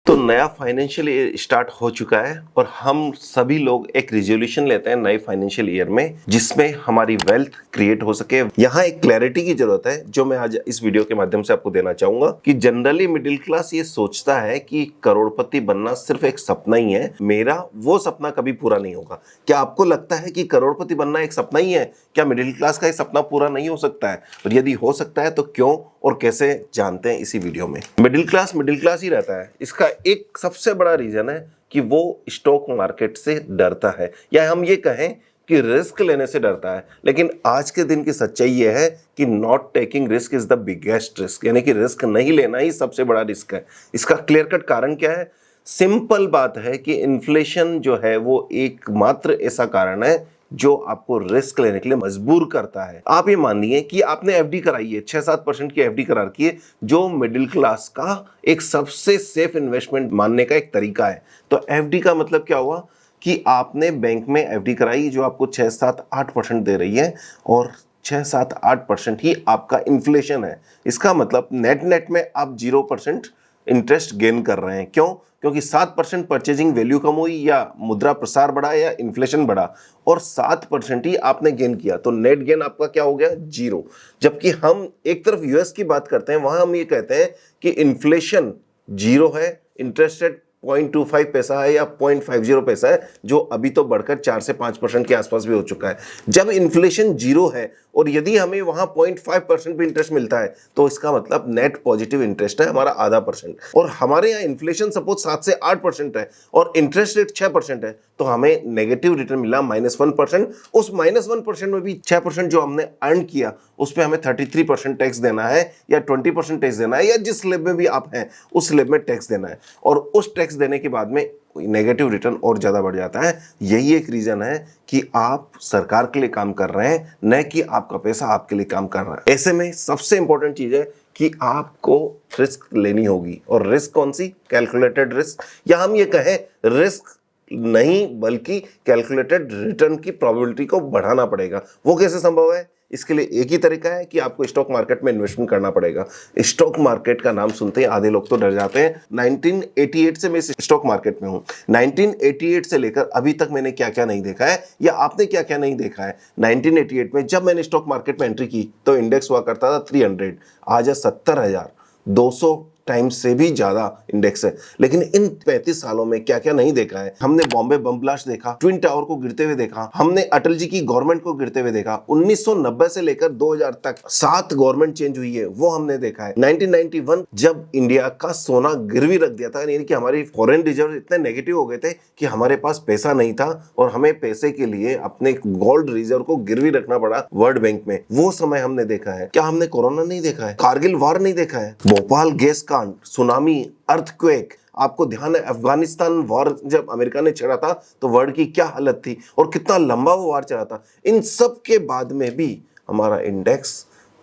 तो नया financial year start हो चुका है और हम सभी लोग एक रिजोल्यूशन लेते हैं नए फाइनेंशियल ईयर में जिसमें हमारी वेल्थ क्रिएट हो सके। यहाँ एक क्लैरिटी की जरूरत है जो मैं आज इस वीडियो के माध्यम से आपको देना चाहूंगा कि जनरली मिडिल क्लास ये सोचता है कि करोड़पति बनना सिर्फ एक सपना ही है, मेरा वो सपना कभी पूरा नहीं होगा। क्या आपको लगता है कि करोड़पति बनना एक सपना ही है? क्या मिडिल क्लास का ये सपना पूरा नहीं हो सकता है? और यदि हो सकता है तो क्यों और कैसे, जानते हैं इसी वीडियो में। मिडिल क्लास ही रहता है, इसका एक सबसे बड़ा रीजन है कि वो स्टॉक मार्केट से डरता है, या हम ये कहें कि रिस्क लेने से डरता है। लेकिन आज के दिन की सच्चाई ये है कि not taking risk is the biggest risk, यानी कि रिस्क नहीं लेना ही सबसे बड़ा रिस्क है। इसका क्लियर कट कारण क्या है? सिंपल बात है कि इन्फ्लेशन जो है वो एकमात्र ऐसा कारण है जो आपको रिस्क लेने के लिए मजबूर करता है। आप ये मानिए कि आपने एफडी कराई है, 6-7% की एफडी करा रखी है, जो मिडिल क्लास का एक सबसे सेफ इन्वेस्टमेंट मानने का एक तरीका है। तो एफडी का मतलब क्या हुआ कि आपने बैंक में एफडी कराई जो आपको 6-7-8% दे रही है और 6-7-8% ही आपका इन्फ्लेशन है। इसका मतलब नेट में आप 0% इंटरेस्ट गेन कर रहे हैं। क्यों? क्योंकि 7% परचेजिंग वैल्यू कम हुई या मुद्रा प्रसार बढ़ा या इन्फ्लेशन बढ़ा और 7% ही आपने गेन किया, तो नेट गेन आपका क्या हो गया? 0। जबकि हम एक तरफ यूएस की बात करते हैं, वहां हम ये कहते हैं कि इन्फ्लेशन 0 है, इंटरेस्ट रेट 0.25 पैसा है या 0.50 पैसा है, जो अभी तो बढ़कर 4 से 5% के आसपास भी हो चुका है। जब इन्फ्लेशन 0 है और यदि हमें वहां 0.5% भी इंटरेस्ट मिलता है तो इसका मतलब नेट पॉजिटिव इंटरेस्ट है हमारा आधा %। और हमारे यहाँ इन्फ्लेशन सपोज 7 से 8% है और इंटरेस्ट रेट 6% है, तो हमें नेगेटिव रिटर्न मिला -1%। उस -1% में भी 6% जो हमने अर्न किया उस पर हमें 33% टैक्स देना है या 20% टैक्स देना है, या जिस स्लैब में भी आप हैं उस स्लैब में टैक्स देना है। और उस टैक्स देने के बाद में नेगेटिव रिटर्न और ज्यादा बढ़ जाता है। यही एक रीजन है कि आप सरकार के लिए काम कर रहे हैं, न कि आपका पैसा आपके लिए काम कर रहा है। ऐसे में सबसे इंपॉर्टेंट चीज है कि आपको रिस्क लेनी होगी। और रिस्क कौन सी? कैलकुलेटेड रिस्क, या हम ये कहें रिस्क नहीं बल्कि कैलकुलेटेड रिटर्न की प्रोबेबिलिटी को बढ़ाना पड़ेगा। वो कैसे संभव है? इसके लिए एक ही तरीका है कि आपको स्टॉक मार्केट में इन्वेस्टमेंट करना पड़ेगा। स्टॉक मार्केट का नाम सुनते ही आधे लोग तो डर जाते हैं। 1988 से मैं इस स्टॉक मार्केट में हूं। 1988 से लेकर अभी तक मैंने क्या क्या नहीं देखा है या आपने क्या क्या नहीं देखा है। 1988 में जब मैंने स्टॉक मार्केट में एंट्री की तो इंडेक्स हुआ करता था 300, आज है 70,000, 200 टाइम्स से भी ज्यादा इंडेक्स है। लेकिन इन 35 सालों में क्या क्या नहीं देखा है। हमने बॉम्बे बम ब्लास्ट देखा, ट्विन टावर को गिरते हुए देखा, हमने अटल जी की गवर्नमेंट को गिरते हुए देखा, 1990 से लेकर 2000 तक 7 गवर्नमेंट चेंज हुई है, वो हमने देखा है। 1991 जब इंडिया का सोना गिरवी रख दिया था, यानी कि हमारी फॉरेन रिजर्व इतने नेगेटिव हो गए थे कि हमारे पास पैसा नहीं था और हमें पैसे के लिए अपने गोल्ड रिजर्व को गिरवी रखना पड़ा वर्ल्ड बैंक में, वो समय हमने देखा है। क्या हमने कोरोना नहीं देखा है? कारगिल वॉर नहीं देखा है? भोपाल गैस कांड, सुनामी, अर्थक्वेक, आपको ध्यान है अफगानिस्तान वॉर जब अमेरिका ने छेड़ा था तो वर्ल्ड की क्या हालत थी और कितना लंबा वो वॉर चला था। इन सब के बाद में भी हमारा इंडेक्स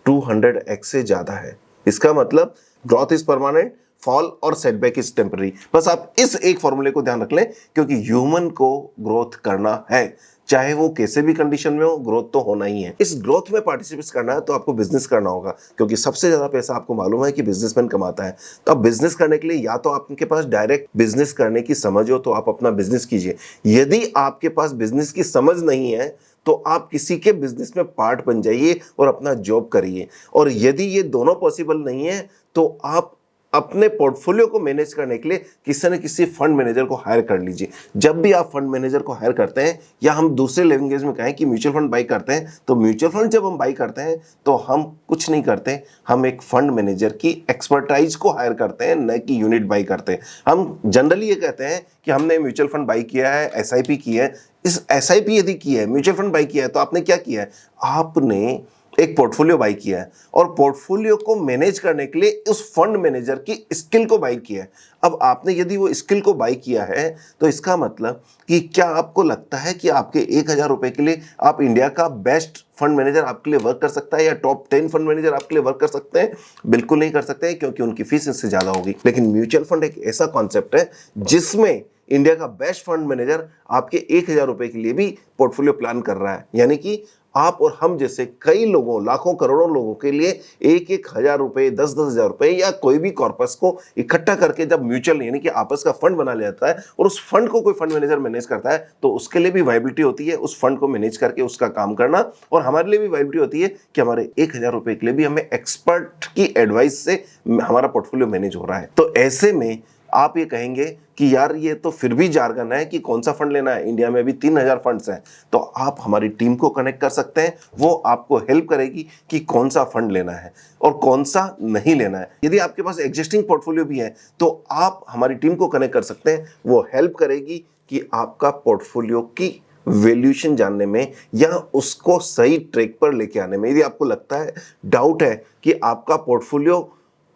200x से ज्यादा है। इसका मतलब ग्रोथ इज परमानेंट, फॉल और सेटबैक इज टेम्पररी। बस आप इस एक फॉर्मूले को ध्यान रख लें, क्योंकि ह्यूमन को ग्रोथ करना है, चाहे वो कैसे भी कंडीशन में हो, ग्रोथ तो होना ही है। इस ग्रोथ में पार्टिसिपेट करना है तो आपको बिजनेस करना होगा, क्योंकि सबसे ज्यादा पैसा आपको मालूम है कि बिजनेसमैन कमाता है। तो अब बिजनेस करने के लिए या तो आपके पास डायरेक्ट बिजनेस करने की समझ हो तो आप अपना बिजनेस कीजिए। यदि आपके पास बिजनेस की समझ नहीं है तो आप किसी के बिजनेस में पार्ट बन जाइए और अपना जॉब करिए। और यदि ये दोनों पॉसिबल नहीं है तो आप अपने पोर्टफोलियो को मैनेज करने के लिए किसी न किसी फंड मैनेजर को हायर कर लीजिए। जब भी आप फंड मैनेजर को हायर करते हैं, या हम दूसरे लैंग्वेज में कहें कि म्यूचुअल फंड बाई करते हैं, तो म्यूचुअल फंड जब हम बाई करते हैं तो हम कुछ नहीं करते, हम एक फंड मैनेजर की एक्सपर्टाइज को हायर करते हैं, न कि यूनिट बाई करते हैं। हम जनरली ये कहते हैं कि हमने म्यूचुअल फंड बाई किया है, एसआईपी की है। इस एसआईपी यदि की है, म्यूचुअल फंड बाई किया है, तो आपने क्या किया है? आपने एक पोर्टफोलियो बाई किया है और पोर्टफोलियो को मैनेज करने के लिए उस फंड मैनेजर की स्किल को बाई किया है। अब आपने यदि वो स्किल को बाई किया है तो इसका मतलब कि क्या आपको लगता है कि आपके 1000 रुपए के लिए आप इंडिया का बेस्ट फंड मैनेजर आपके लिए वर्क कर सकता है या टॉप 10 फंड मैनेजर आपके लिए वर्क कर सकते हैं? बिल्कुल नहीं कर सकते हैं, क्योंकि उनकी फीस इससे ज्यादा होगी। लेकिन म्यूचुअल फंड एक ऐसा कॉन्सेप्ट है जिसमें इंडिया का बेस्ट फंड मैनेजर आपके 1000 रुपए के लिए भी पोर्टफोलियो प्लान कर रहा है, यानी कि आप और हम जैसे कई लोगों, लाखों करोड़ों लोगों के लिए 1,000 रुपए, 10,000 रुपए या कोई भी कॉर्पस को इकट्ठा करके जब म्यूचुअल यानी कि आपस का फंड बना लिया जाता है और उस फंड को कोई फंड मैनेजर मैनेज करता है, तो उसके लिए भी वाइबिलिटी होती है उस फंड को मैनेज करके उसका काम करना, और हमारे लिए भी वाइबिलिटी होती है कि हमारे 1,000 रुपए के लिए भी हमें एक्सपर्ट की एडवाइस से हमारा पोर्टफोलियो मैनेज हो रहा है। तो ऐसे में आप ये कहेंगे कि यार ये तो फिर भी जार्गन है कि कौन सा फंड लेना है, इंडिया में भी 3,000 फंड्स हैं। तो आप हमारी टीम को कनेक्ट कर सकते हैं, वो आपको हेल्प करेगी कि कौन सा फंड लेना है और कौन सा नहीं लेना है। यदि आपके पास एग्जिस्टिंग पोर्टफोलियो भी है तो आप हमारी टीम को कनेक्ट कर सकते हैं, वो हेल्प करेगी कि आपका पोर्टफोलियो की वैल्यूएशन जानने में या उसको सही ट्रैक पर लेके आने में। यदि आपको लगता है, डाउट है कि आपका पोर्टफोलियो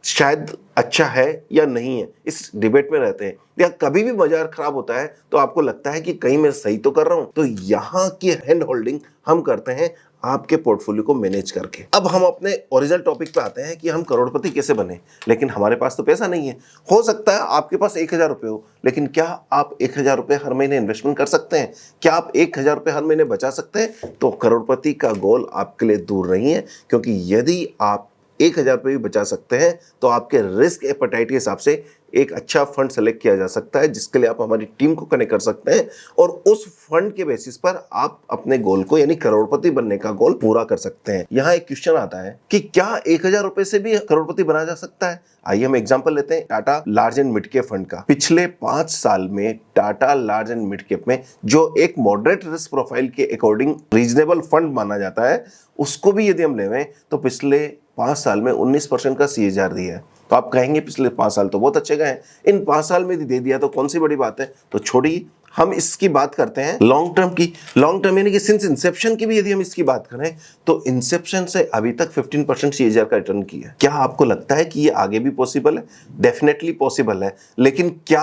शायद अच्छा है या नहीं है, इस डिबेट में रहते हैं, या कभी भी बाजार खराब होता है तो आपको लगता है कि कहीं मैं सही तो कर रहा हूं, तो यहां की हैंड होल्डिंग हम करते हैं आपके पोर्टफोलियो को मैनेज करके। अब हम अपने ओरिजिनल टॉपिक पे आते हैं कि हम करोड़पति कैसे बने। लेकिन हमारे पास तो पैसा नहीं है। हो सकता है आपके पास 1,000 रुपए हो, लेकिन क्या आप 1,000 रुपए हर महीने इन्वेस्टमेंट कर सकते हैं? क्या आप 1,000 रुपए हर महीने बचा सकते हैं? तो करोड़पति का गोल आपके लिए दूर नहीं है, क्योंकि यदि आप 1,000 रुपये भी बचा सकते हैं तो आपके रिस्क एपेटाइट के हिसाब से एक अच्छा फंड सेलेक्ट किया जा सकता है, जिसके लिए आप हमारी टीम को कनेक्ट कर सकते हैं और उस फंड के बेसिस पर आप अपने गोल को यानी करोड़पति बनने का गोल पूरा कर सकते हैं। यहाँ एक क्वेश्चन आता है कि क्या 1,000 रुपए से भी करोड़पति बना जा सकता है? आइए हम एग्जांपल लेते हैं Tata large and mid cap fund का। पिछले 5 साल में Tata large and mid cap में जो एक मॉडरेट रिस्क प्रोफाइल के अकॉर्डिंग रीजनेबल फंड माना जाता है, उसको भी यदि हम लेवें तो पिछले 5 साल में 19% का CAGR दिया है। तो आप कहेंगे पिछले 5 साल तो बहुत अच्छे गए हैं, इन 5 साल में दे दिया तो कौन सी बड़ी बात है। तो छोड़िए, हम इसकी बात करते हैं लॉन्ग टर्म की। लॉन्ग टर्म यानी कि सिंस इंसेप्शन की भी यदि हम इसकी बात करें तो इंसेप्शन से अभी तक 15% CAGR का रिटर्न किया है। क्या आपको लगता है कि ये आगे भी पॉसिबल है? डेफिनेटली पॉसिबल है, लेकिन क्या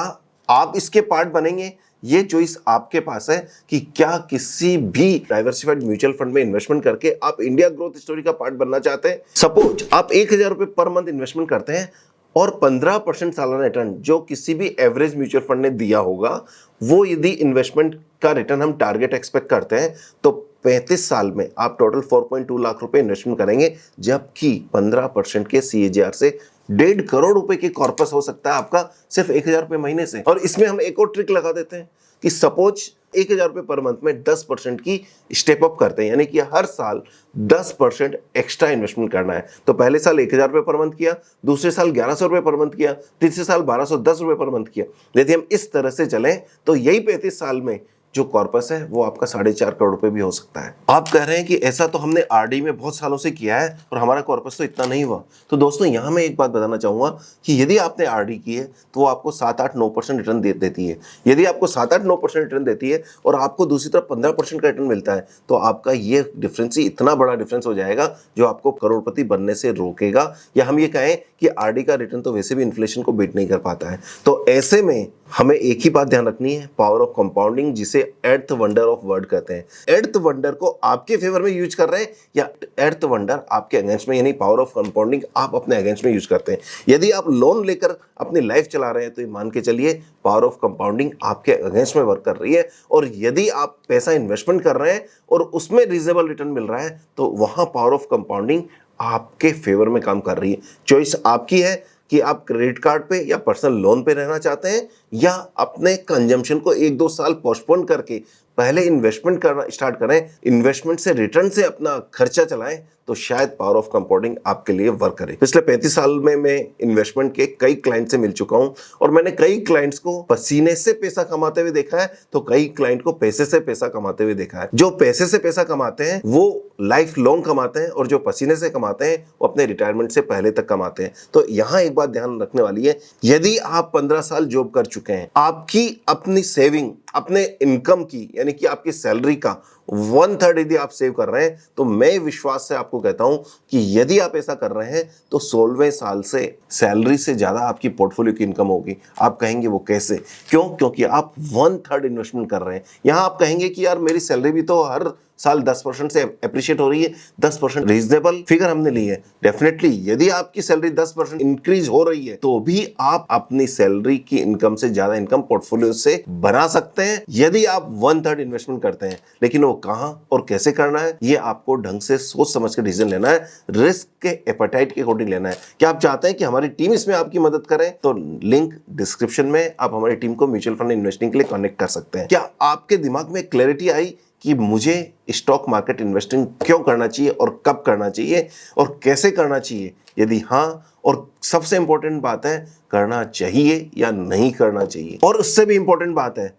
आप इसके पार्ट बनेंगे? ये चॉइस आपके पास है कि क्या किसी भी डाइवर्सिफाइड म्यूचुअल फंड में इन्वेस्टमेंट करके आप इंडिया ग्रोथ स्टोरी का पार्ट बनना चाहते हैं। सपोज आप 1,000 रुपए पर मंथ इन्वेस्टमेंट करते हैं और 15% सालाना रिटर्न जो किसी भी एवरेज म्यूचुअल फंड ने दिया होगा, वो यदि इन्वेस्टमेंट का रिटर्न हम टारगेट एक्सपेक्ट करते हैं तो 35 साल में आप टोटल 4.2 लाख रुपए इन्वेस्टमेंट करेंगे, जबकि 15% के CAGR से 1.5 करोड़ रुपए की कॉर्पस हो सकता है आपका सिर्फ 1,000 रुपए महीने से। और इसमें हम एक और ट्रिक लगा देते हैं कि सपोज 1,000 रुपए पर मंथ में 10% की स्टेप अप करते हैं, यानी कि हर साल 10% एक्स्ट्रा इन्वेस्टमेंट करना है। तो पहले साल 1,000 रुपए पर मंथ किया, दूसरे साल 1,100 रुपए पर मंथ किया, तीसरे साल 1,210 रुपए पर मंथ किया। यदि हम इस तरह से चलें तो यही 35 साल में जो कॉर्पस है वो आपका 4.5 करोड़ रुपए भी हो सकता है। आप कह रहे हैं कि ऐसा तो हमने RD में बहुत सालों से किया है और हमारा कॉर्पस तो इतना नहीं हुआ। तो दोस्तों यहाँ मैं एक बात बताना चाहूंगा कि यदि आपने RD की है तो वो आपको 7-8-9% रिटर्न देती है। यदि आपको 7-8-9% रिटर्न देती है और आपको दूसरी तरफ 15% का रिटर्न मिलता है, तो आपका ये डिफरेंस ही इतना बड़ा डिफरेंस हो जाएगा जो आपको करोड़पति बनने से रोकेगा। या हम ये कहें कि RD का रिटर्न तो वैसे भी इन्फ्लेशन को बीट नहीं कर पाता है। तो ऐसे में हमें एक ही बात ध्यान रखनी है, पावर ऑफ कंपाउंडिंग, जिसे एर्थ वंडर ऑफ वर्ड कहते हैं। एर्थ वंडर को आपके फेवर में यूज कर रहे हैं या एर्थ वंडर आपके अगेंस्ट में, यानी पावर ऑफ कंपाउंडिंग आप अपने अगेंस्ट में यूज करते हैं। यदि आप लोन लेकर अपनी लाइफ चला रहे हैं तो ये मान के चलिए पावर ऑफ कंपाउंडिंग आपके अगेंस्ट में वर्क कर रही है। और यदि आप पैसा इन्वेस्टमेंट कर रहे हैं और उसमें रीजनेबल रिटर्न मिल रहा है तो वहां पावर ऑफ कंपाउंडिंग आपके फेवर में काम कर रही है। चॉइस आपकी है कि आप क्रेडिट कार्ड पे या पर्सनल लोन पे रहना चाहते हैं या अपने कंजम्पशन को 1-2 साल पोस्टपोन करके पहले इन्वेस्टमेंट करना स्टार्ट करें, इन्वेस्टमेंट से रिटर्न से अपना खर्चा चलाएं, तो शायद पावर ऑफ कंपाउंडिंग आपके लिए वर्क करे। पिछले 35 साल में मैं इन्वेस्टमेंट के कई क्लाइंट से मिल चुका हूं और मैंने कई क्लाइंट्स को पसीने से पैसा कमाते हुए देखा है तो कई क्लाइंट को पैसे से पैसा कमाते हुए देखा है। जो पैसे से पैसा कमाते हैं वो लाइफ लॉन्ग कमाते हैं और जो पसीने से कमाते हैं वो अपने रिटायरमेंट से पहले तक कमाते हैं। तो यहाँ एक बात ध्यान रखने वाली है, यदि आप 15 साल जॉब कर चुके हैं, आपकी अपनी सेविंग अपने इनकम की यानी कि आपकी सैलरी का 1/3 यदि आप सेव कर रहे हैं, तो मैं विश्वास से आपको कहता हूं कि यदि आप ऐसा कर रहे हैं तो 16वें साल से सैलरी से ज्यादा आपकी पोर्टफोलियो की इनकम होगी। आप कहेंगे वो कैसे? क्यों? क्योंकि आप 1/3 इन्वेस्टमेंट कर रहे हैं। यहां आप कहेंगे कि यार मेरी सैलरी भी तो हर साल 10% से अप्रिशिएट हो रही है, 10% रीजनेबल फिगर हमने ली है। डेफिनेटली यदि आपकी सैलरी 10% इंक्रीज हो रही है तो भी आप अपनी सैलरी की इनकम से ज्यादा इनकम पोर्टफोलियो से बना सकते हैं यदि आप 1/3 इन्वेस्टमेंट करते हैं। लेकिन वो कहां और कैसे करना है, ये आपको ढंग से सोच समझ कर डिसीजन लेना है, रिस्क के एपेटाइट के अकॉर्डिंग लेना है। क्या आप चाहते हैं कि हमारी टीम इसमें आपकी मदद करे, तो लिंक डिस्क्रिप्शन में, आप हमारी टीम को म्यूचुअल फंड इन्वेस्टिंग के लिए कनेक्ट कर सकते हैं। क्या आपके दिमाग में क्लैरिटी आई कि मुझे स्टॉक मार्केट इन्वेस्टिंग क्यों करना चाहिए और कब करना चाहिए और कैसे करना चाहिए? यदि हाँ, और सबसे इंपॉर्टेंट बात है, करना चाहिए या नहीं करना चाहिए। और उससे भी इंपॉर्टेंट बात है,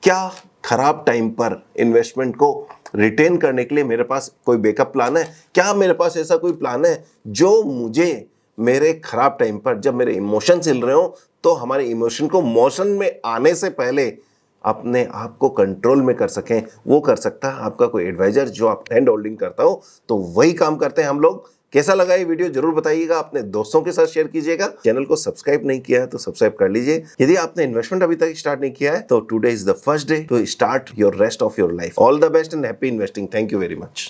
क्या खराब टाइम पर इन्वेस्टमेंट को रिटेन करने के लिए मेरे पास कोई बैकअप प्लान है? क्या मेरे पास ऐसा कोई प्लान है जो मुझे मेरे खराब टाइम पर, जब मेरे इमोशंस हिल रहे हो, तो हमारे इमोशन को मोशन में आने से पहले अपने आप को कंट्रोल में कर सकें? वो कर सकता है आपका कोई एडवाइजर जो आप हैंड होल्डिंग करता हो। तो वही काम करते हैं हम लोग। कैसा लगा ये वीडियो जरूर बताइएगा, अपने दोस्तों के साथ शेयर कीजिएगा। चैनल को सब्सक्राइब नहीं किया है तो सब्सक्राइब कर लीजिए। यदि आपने इन्वेस्टमेंट अभी तक स्टार्ट नहीं किया है तो today is the first day to start your rest of your life. All the best and happy investing. Thank you very much.